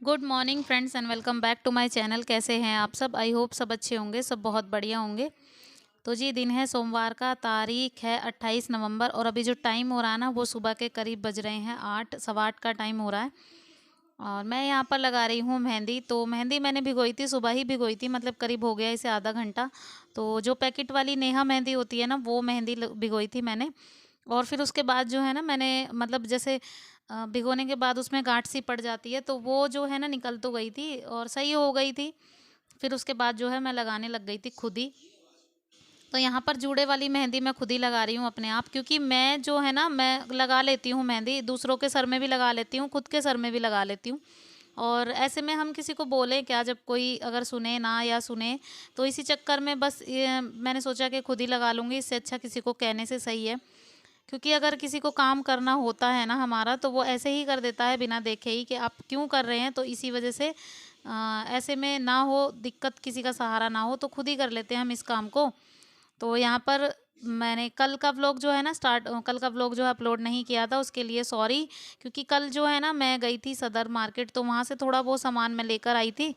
Good morning friends and welcome back to my channel. कैसे हैं आप सब? आई होप सब अच्छे होंगे, सब बहुत बढ़िया होंगे। तो जी दिन है सोमवार का, तारीख है 28 नवंबर और अभी जो टाइम हो रहा है ना वो सुबह के करीब बज रहे हैं 8, सवा 8 का टाइम हो रहा है। और मैं यहाँ पर लगा रही हूँ मेहंदी। तो मेहंदी मैंने भिगोई थी, सुबह ही भिगोई थी, मतलब करीब हो गया इसे आधा घंटा। तो जो पैकेट वाली नेहा मेहंदी होती है ना वो मेहंदी भिगोई थी मैंने। और फिर उसके बाद जो है ना मैंने मतलब जैसे भिगोने के बाद उसमें गांठ सी पड़ जाती है तो वो जो है ना निकल तो गई थी और सही हो गई थी। फिर उसके बाद जो है मैं लगाने लग गई थी खुद ही। तो यहाँ पर जूड़े वाली मेहंदी मैं खुद ही लगा रही हूँ अपने आप, क्योंकि मैं जो है ना मैं लगा लेती हूँ मेहंदी, दूसरों के सर में भी लगा लेती हूँ, खुद के सर में भी लगा लेती हूँ। और ऐसे में हम किसी को बोले क्या, जब कोई अगर सुने ना या सुने, तो इसी चक्कर में बस ये मैंने सोचा कि खुद ही लगा लूँगी, इससे अच्छा किसी को कहने से सही है। क्योंकि अगर किसी को काम करना होता है ना हमारा, तो वो ऐसे ही कर देता है बिना देखे ही कि आप क्यों कर रहे हैं। तो इसी वजह से ऐसे में ना हो दिक्कत, किसी का सहारा ना हो, तो खुद ही कर लेते हैं हम इस काम को। तो यहाँ पर मैंने कल का व्लॉग जो है ना कल का व्लॉग जो है अपलोड नहीं किया था, उसके लिए सॉरी। क्योंकि कल जो है ना मैं गई थी सदर मार्केट, तो वहाँ से थोड़ा वो सामान मैं लेकर आई थी।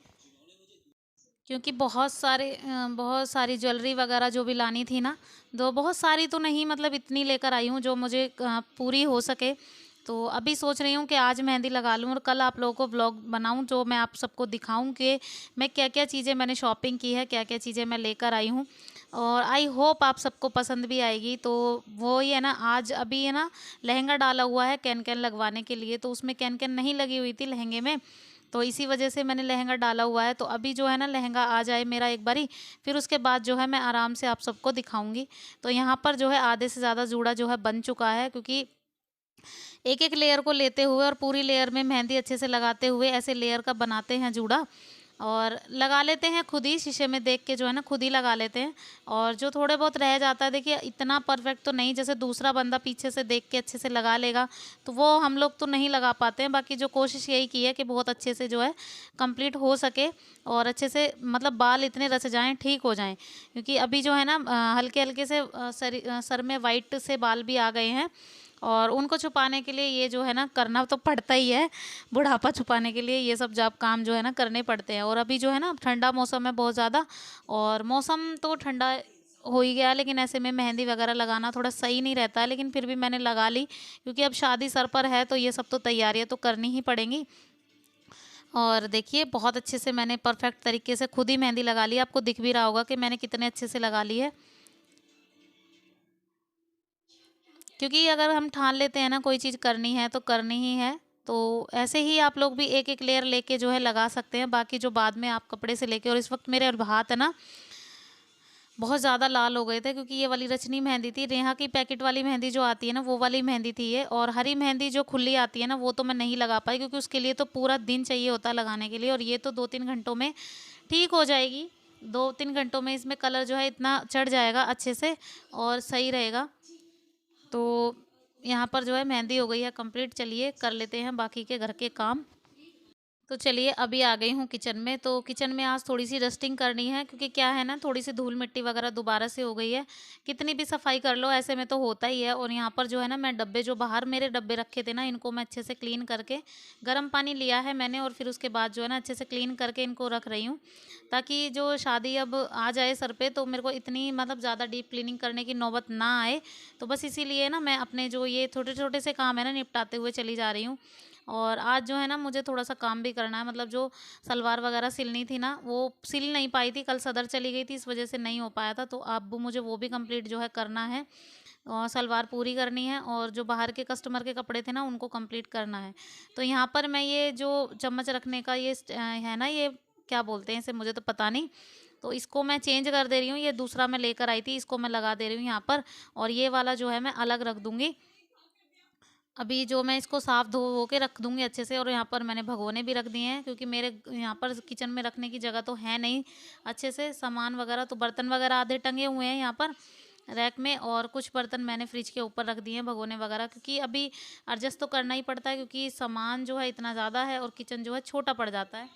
क्योंकि बहुत सारी ज्वेलरी वगैरह जो भी लानी थी ना, तो बहुत सारी तो नहीं, मतलब इतनी लेकर आई हूँ जो मुझे पूरी हो सके। तो अभी सोच रही हूँ कि आज मेहंदी लगा लूँ और कल आप लोगों को व्लॉग बनाऊँ जो मैं आप सबको दिखाऊँ कि मैं क्या क्या चीज़ें मैंने शॉपिंग की है, क्या क्या चीज़ें मैं लेकर आई हूँ। और आई होप आप सबको पसंद भी आएगी। तो वो ही है ना, आज अभी है ना लहंगा डाला हुआ है कैन कैन लगवाने के लिए, तो उसमें कैन कैन नहीं लगी हुई थी लहंगे में। तो इसी वजह से मैंने लहंगा डाला हुआ है। तो अभी जो है ना लहंगा आ जाए मेरा एक बारी, फिर उसके बाद जो है मैं आराम से आप सबको दिखाऊंगी। तो यहाँ पर जो है आधे से ज़्यादा जूड़ा जो है बन चुका है, क्योंकि एक एक लेयर को लेते हुए और पूरी लेयर में मेहंदी अच्छे से लगाते हुए ऐसे लेयर का बनाते हैं जूड़ा। और लगा लेते हैं खुद ही, शीशे में देख के जो है ना खुद ही लगा लेते हैं। और जो थोड़े बहुत रह जाता है, देखिए इतना परफेक्ट तो नहीं, जैसे दूसरा बंदा पीछे से देख के अच्छे से लगा लेगा तो वो हम लोग तो नहीं लगा पाते हैं। बाकी जो कोशिश यही की है कि बहुत अच्छे से जो है कंप्लीट हो सके और अच्छे से मतलब बाल इतने रच जाएं, ठीक हो जाएं। क्योंकि अभी जो है ना हल्के हल्के से सर में वाइट से बाल भी आ गए हैं। और उनको छुपाने के लिए ये जो है ना करना तो पड़ता ही है, बुढ़ापा छुपाने के लिए ये सब जब काम जो है ना करने पड़ते हैं। और अभी जो है ना ठंडा मौसम है बहुत ज़्यादा, और मौसम तो ठंडा हो ही गया, लेकिन ऐसे में मेहंदी वगैरह लगाना थोड़ा सही नहीं रहता है, लेकिन फिर भी मैंने लगा ली। क्योंकि अब शादी सर पर है तो ये सब तो तैयारियां तो करनी ही पड़ेंगी। और देखिए बहुत अच्छे से मैंने परफेक्ट तरीके से खुद ही मेहंदी लगा ली, आपको दिख भी रहा होगा कि मैंने कितने अच्छे से लगा ली है। क्योंकि अगर हम ठान लेते हैं ना कोई चीज़ करनी है तो करनी ही है। तो ऐसे ही आप लोग भी एक एक लेयर लेके जो है लगा सकते हैं, बाकी जो बाद में आप कपड़े से लेके। और इस वक्त मेरे हाथ है ना बहुत ज़्यादा लाल हो गए थे, क्योंकि ये वाली रचनी मेहंदी थी, रेहा की पैकेट वाली मेहंदी जो आती है ना वो वाली मेहंदी थी ये। और हरी मेहंदी जो खुली आती है ना वो तो मैं नहीं लगा पाई, क्योंकि उसके लिए तो पूरा दिन चाहिए होता है लगाने के लिए, और ये तो 2-3 घंटों में ठीक हो जाएगी। 2-3 घंटों में इसमें कलर जो है इतना चढ़ जाएगा अच्छे से और सही रहेगा। तो यहाँ पर जो है मेहंदी हो गई है कंप्लीट। चलिए कर लेते हैं बाकी के घर के काम। तो चलिए अभी आ गई हूँ किचन में। तो किचन में आज थोड़ी सी डस्टिंग करनी है, क्योंकि क्या है ना थोड़ी सी धूल मिट्टी वगैरह दोबारा से हो गई है। कितनी भी सफाई कर लो ऐसे में तो होता ही है। और यहाँ पर जो है ना मैं डब्बे, जो बाहर मेरे डब्बे रखे थे ना, इनको मैं अच्छे से क्लीन करके, गर्म पानी लिया है मैंने, और फिर उसके बाद जो है ना अच्छे से क्लीन करके इनको रख रही हूँ, ताकि जो शादी अब आ जाए सर पे तो मेरे को इतनी मतलब ज़्यादा डीप क्लीनिंग करने की नौबत ना आए। तो बस इसीलिए ना मैं अपने जो ये छोटे छोटे से काम है ना निपटाते हुए चली जा रही हूँ। और आज जो है ना मुझे थोड़ा सा काम भी करना है, मतलब जो सलवार वगैरह सिलनी थी ना वो सिल नहीं पाई थी, कल सदर चली गई थी, इस वजह से नहीं हो पाया था। तो अब मुझे वो भी कंप्लीट जो है करना है, और सलवार पूरी करनी है, और जो बाहर के कस्टमर के कपड़े थे ना उनको कंप्लीट करना है। तो यहाँ पर मैं ये जो चम्मच रखने का ये है ना, ये क्या बोलते हैं इसे, मुझे तो पता नहीं। तो इसको मैं चेंज कर दे रही हूँ, ये दूसरा मैं लेकर आई थी, इसको मैं लगा दे रही हूँ यहाँ पर। और ये वाला जो है मैं अलग रख दूँगी। अभी जो मैं इसको साफ धो वो के रख दूंगी अच्छे से। और यहाँ पर मैंने भगोने भी रख दिए हैं, क्योंकि मेरे यहाँ पर किचन में रखने की जगह तो है नहीं अच्छे से सामान वगैरह। तो बर्तन वगैरह आधे टंगे हुए हैं यहाँ पर रैक में, और कुछ बर्तन मैंने फ्रिज के ऊपर रख दिए हैं भगोने वगैरह, क्योंकि अभी एडजस्ट तो करना ही पड़ता है, क्योंकि सामान जो है इतना ज़्यादा है और किचन जो है छोटा पड़ जाता है।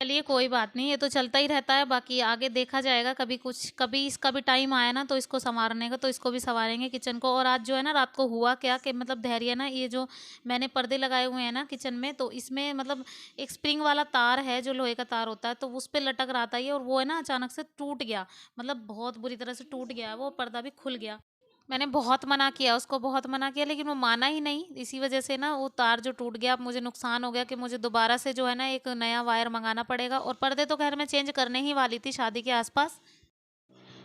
चलिए कोई बात नहीं, ये तो चलता ही रहता है, बाकी आगे देखा जाएगा। कभी कुछ, कभी इसका भी टाइम आया ना तो इसको संवारने का, तो इसको भी संवारेंगे किचन को। और आज जो है ना रात को हुआ क्या कि मतलब धैर्य ना, ये जो मैंने पर्दे लगाए हुए हैं ना किचन में, तो इसमें मतलब एक स्प्रिंग वाला तार है जो लोहे का तार होता है, तो उस पर लटक रहा था ये, और वो है ना अचानक से टूट गया। मतलब बहुत बुरी तरह से टूट गया है वो, पर्दा भी खुल गया। मैंने बहुत मना किया उसको, बहुत मना किया, लेकिन वो माना ही नहीं। इसी वजह से ना वो तार जो टूट गया, अब मुझे नुकसान हो गया कि मुझे दोबारा से जो है ना एक नया वायर मंगाना पड़ेगा। और पर्दे तो खैर मैं चेंज करने ही वाली थी शादी के आसपास।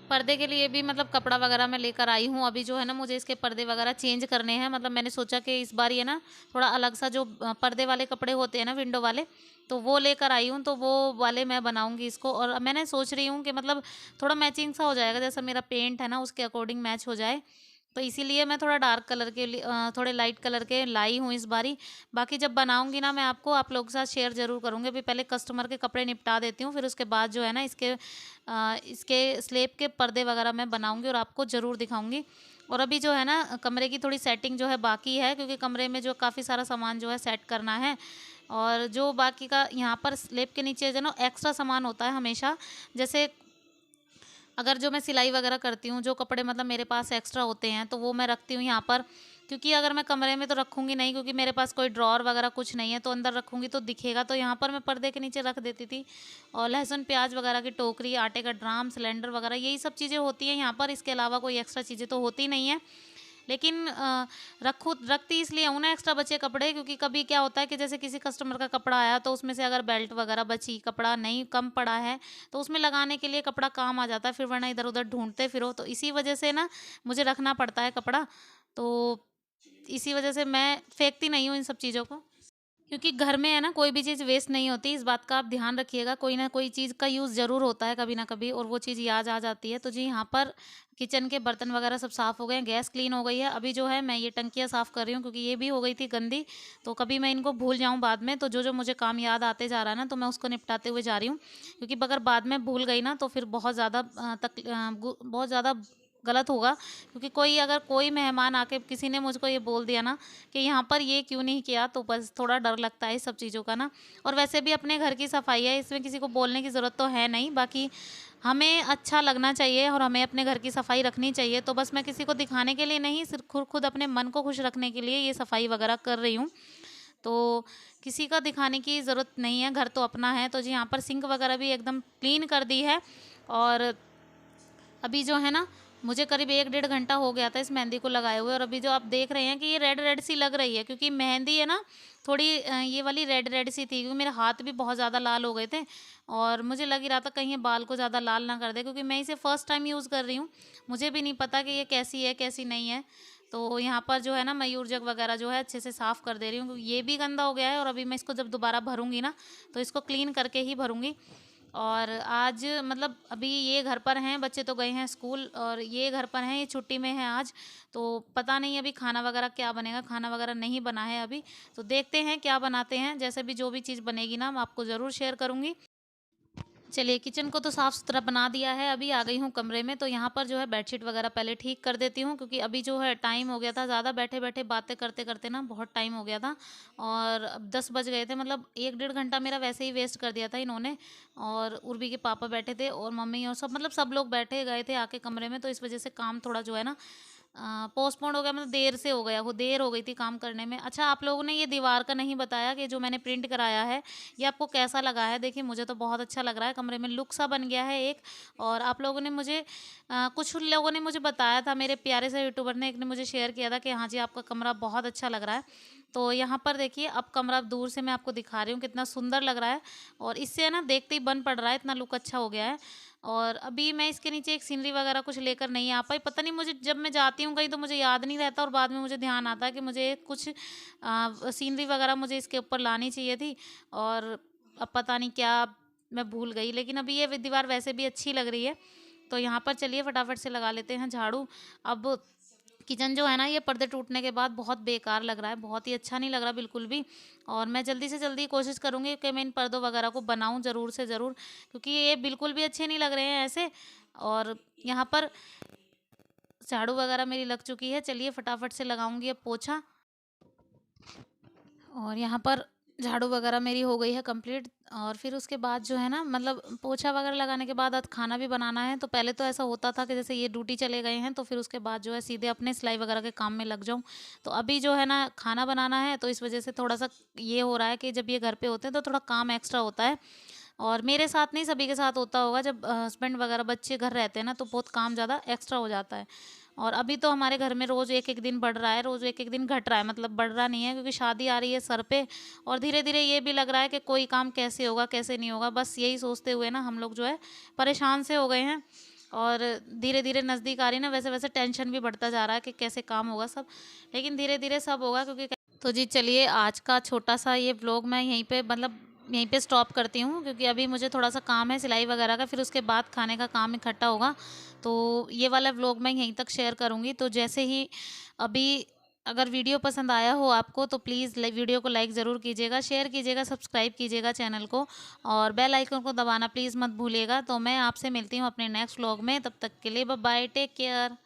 पर्दे के लिए भी मतलब कपड़ा वगैरह मैं लेकर आई हूँ। अभी जो है ना मुझे इसके पर्दे वगैरह चेंज करने हैं। मतलब मैंने सोचा कि इस बार ये ना थोड़ा अलग सा जो पर्दे वाले कपड़े होते हैं ना विंडो वाले, तो वो लेकर आई हूँ, तो वो वाले मैं बनाऊंगी इसको। और मैंने सोच रही हूँ कि मतलब थोड़ा मैचिंग सा हो जाएगा, जैसा मेरा पेंट है ना उसके अकॉर्डिंग मैच हो जाए। तो इसीलिए मैं थोड़ा डार्क कलर के थोड़े लाइट कलर के लाई हूँ इस बारी। बाकी जब बनाऊंगी ना मैं आपको आप लोगों के साथ शेयर ज़रूर करूँगी। अभी पहले कस्टमर के कपड़े निपटा देती हूँ, फिर उसके बाद जो है ना इसके स्लेब के पर्दे वगैरह मैं बनाऊंगी और आपको ज़रूर दिखाऊंगी। और अभी जो है ना कमरे की थोड़ी सेटिंग जो है बाकी है, क्योंकि कमरे में जो काफ़ी सारा सामान जो है सेट करना है। और जो बाकी का यहाँ पर स्लेब के नीचे जो ना एक्स्ट्रा सामान होता है हमेशा, जैसे अगर जो मैं सिलाई वगैरह करती हूँ, जो कपड़े मतलब मेरे पास एक्स्ट्रा होते हैं तो वो मैं रखती हूँ यहाँ पर। क्योंकि अगर मैं कमरे में तो रखूँगी नहीं, क्योंकि मेरे पास कोई ड्रॉर वगैरह कुछ नहीं है, तो अंदर रखूँगी तो दिखेगा, तो यहाँ पर मैं पर्दे के नीचे रख देती थी। और लहसुन प्याज वगैरह की टोकरी, आटे का ड्राम, सिलेंडर वगैरह यही सब चीज़ें होती हैं यहाँ पर। इसके अलावा कोई एक्स्ट्रा चीज़ें तो होती नहीं है। लेकिन रखती इसलिए हूँ ना एक्स्ट्रा बचे कपड़े, क्योंकि कभी क्या होता है कि जैसे किसी कस्टमर का कपड़ा आया तो उसमें से अगर बेल्ट वगैरह बची, कपड़ा नहीं कम पड़ा है, तो उसमें लगाने के लिए कपड़ा काम आ जाता है, फिर वरना इधर उधर ढूंढते फिरो। तो इसी वजह से ना मुझे रखना पड़ता है कपड़ा। तो इसी वजह से मैं फेंकती नहीं हूँ इन सब चीज़ों को, क्योंकि घर में है ना कोई भी चीज़ वेस्ट नहीं होती। इस बात का आप ध्यान रखिएगा, कोई ना कोई चीज़ का यूज़ ज़रूर होता है कभी ना कभी, और वो चीज़ याद आ जाती है। तो जी यहाँ पर किचन के बर्तन वगैरह सब साफ़ हो गए हैं, गैस क्लीन हो गई है। अभी जो है मैं ये टंकियाँ साफ़ कर रही हूँ, क्योंकि ये भी हो गई थी गंदी। तो कभी मैं इनको भूल जाऊँ बाद में, तो जो जो मुझे काम याद आते जा रहा है ना, तो मैं उसको निपटाते हुए जा रही हूँ। क्योंकि अगर बाद में भूल गई ना तो फिर बहुत ज़्यादा गलत होगा। क्योंकि कोई मेहमान आके किसी ने मुझको ये बोल दिया ना कि यहाँ पर ये क्यों नहीं किया, तो बस थोड़ा डर लगता है इस सब चीज़ों का ना। और वैसे भी अपने घर की सफाई है, इसमें किसी को बोलने की ज़रूरत तो है नहीं। बाकी हमें अच्छा लगना चाहिए और हमें अपने घर की सफाई रखनी चाहिए। तो बस मैं किसी को दिखाने के लिए नहीं, सिर्फ खुद खुद अपने मन को खुश रखने के लिए ये सफाई वगैरह कर रही हूँ। तो किसी का दिखाने की ज़रूरत नहीं है, घर तो अपना है। तो जी यहाँ पर सिंक वगैरह भी एकदम क्लीन कर दी है। और अभी जो है ना मुझे करीब 1 डेढ़ घंटा हो गया था इस मेहंदी को लगाए हुए। और अभी जो आप देख रहे हैं कि ये रेड रेड सी लग रही है, क्योंकि मेहंदी है ना थोड़ी ये वाली रेड रेड सी थी, क्योंकि मेरे हाथ भी बहुत ज़्यादा लाल हो गए थे। और मुझे लग ही रहा था कहीं ये बाल को ज़्यादा लाल ना कर दे, क्योंकि मैं इसे फ़र्स्ट टाइम यूज़ कर रही हूँ। मुझे भी नहीं पता कि ये कैसी है कैसी नहीं है। तो यहाँ पर जो है ना मयूर जग वगैरह जो है अच्छे से साफ़ कर दे रही हूँ, क्योंकि ये भी गंदा हो गया है। और अभी मैं इसको जब दोबारा भरूंगी ना तो इसको क्लीन करके ही भरूंगी। और आज मतलब अभी ये घर पर हैं, बच्चे तो गए हैं स्कूल, और ये घर पर हैं, ये छुट्टी में है आज। तो पता नहीं अभी खाना वगैरह क्या बनेगा, खाना वगैरह नहीं बना है अभी। तो देखते हैं क्या बनाते हैं, जैसे भी जो भी चीज़ बनेगी ना मैं आपको ज़रूर शेयर करूँगी। चलिए किचन को तो साफ़ सुथरा बना दिया है, अभी आ गई हूँ कमरे में। तो यहाँ पर जो है बेडशीट वगैरह पहले ठीक कर देती हूँ, क्योंकि अभी जो है टाइम हो गया था ज़्यादा, बैठे बैठे बातें करते करते ना बहुत टाइम हो गया था। और अब 10 बज गए थे, मतलब 1 डेढ़ घंटा मेरा वैसे ही वेस्ट कर दिया था इन्होंने। और उर्वी के पापा बैठे थे और मम्मी और सब, मतलब सब लोग बैठे गए थे आके कमरे में, तो इस वजह से काम थोड़ा जो है ना पोस्टपोन हो गया, मतलब देर से हो गया, वो देर हो गई थी काम करने में। अच्छा आप लोगों ने ये दीवार का नहीं बताया कि जो मैंने प्रिंट कराया है ये आपको कैसा लगा है। देखिए मुझे तो बहुत अच्छा लग रहा है, कमरे में लुक सा बन गया है एक। और आप लोगों ने मुझे कुछ लोगों ने मुझे बताया था, मेरे प्यारे से यूट्यूबर ने एक ने मुझे शेयर किया था कि हाँ जी आपका कमरा बहुत अच्छा लग रहा है। तो यहाँ पर देखिए अब कमरा दूर से मैं आपको दिखा रही हूँ कितना सुंदर लग रहा है। और इससे है ना देखते ही बन पड़ रहा है, इतना लुक अच्छा हो गया है। और अभी मैं इसके नीचे एक सीनरी वगैरह कुछ लेकर नहीं आ पाई, पता नहीं मुझे जब मैं जाती हूँ कहीं तो मुझे याद नहीं रहता, और बाद में मुझे ध्यान आता है कि मुझे कुछ सीनरी वगैरह मुझे इसके ऊपर लानी चाहिए थी। और अब पता नहीं क्या मैं भूल गई, लेकिन अभी ये दीवार वैसे भी अच्छी लग रही है। तो यहाँ पर चलिए फटाफट से लगा लेते हैं झाड़ू। अब किचन जो है ना ये पर्दे टूटने के बाद बहुत बेकार लग रहा है, बहुत ही अच्छा नहीं लग रहा बिल्कुल भी। और मैं जल्दी से जल्दी कोशिश करूँगी कि मैं इन पर्दों वगैरह को बनाऊँ ज़रूर से ज़रूर, क्योंकि ये बिल्कुल भी अच्छे नहीं लग रहे हैं ऐसे। और यहाँ पर झाड़ू वगैरह मेरी लग चुकी है, चलिए फटाफट से लगाऊंगी अब पोछा। और यहाँ पर झाड़ू वगैरह मेरी हो गई है कंप्लीट। और फिर उसके बाद जो है ना, मतलब पोछा वगैरह लगाने के बाद आज खाना भी बनाना है। तो पहले तो ऐसा होता था कि जैसे ये ड्यूटी चले गए हैं तो फिर उसके बाद जो है सीधे अपने सिलाई वगैरह के काम में लग जाऊं। तो अभी जो है ना खाना बनाना है, तो इस वजह से थोड़ा सा ये हो रहा है कि जब ये घर पे होते हैं तो थोड़ा काम एक्स्ट्रा होता है। और मेरे साथ नहीं, सभी के साथ होता होगा, जब हस्बैंड वगैरह बच्चे घर रहते हैं ना तो बहुत काम ज़्यादा एक्स्ट्रा हो जाता है। और अभी तो हमारे घर में रोज़ एक एक दिन बढ़ रहा है, रोज़ एक एक दिन घट रहा है, मतलब बढ़ रहा नहीं है क्योंकि शादी आ रही है सर पे। और धीरे धीरे ये भी लग रहा है कि कोई काम कैसे होगा कैसे नहीं होगा, बस यही सोचते हुए ना हम लोग जो है परेशान से हो गए हैं। और धीरे धीरे नज़दीक आ रही है ना, वैसे वैसे टेंशन भी बढ़ता जा रहा है कि कैसे काम होगा सब। लेकिन धीरे धीरे सब होगा क्योंकि तो जी चलिए, आज का छोटा सा ये व्लॉग मैं यहीं पे मतलब यहीं पे स्टॉप करती हूँ, क्योंकि अभी मुझे थोड़ा सा काम है सिलाई वगैरह का, फिर उसके बाद खाने का काम इकट्ठा होगा। तो ये वाला व्लॉग मैं यहीं तक शेयर करूँगी। तो जैसे ही अभी अगर वीडियो पसंद आया हो आपको तो प्लीज़ वीडियो को लाइक ज़रूर कीजिएगा, शेयर कीजिएगा, सब्सक्राइब कीजिएगा चैनल को, और बेल आइकन को दबाना प्लीज़ मत भूलिएगा। तो मैं आपसे मिलती हूँ अपने नेक्स्ट व्लॉग में, तब तक के लिए बाय बाय, टेक केयर।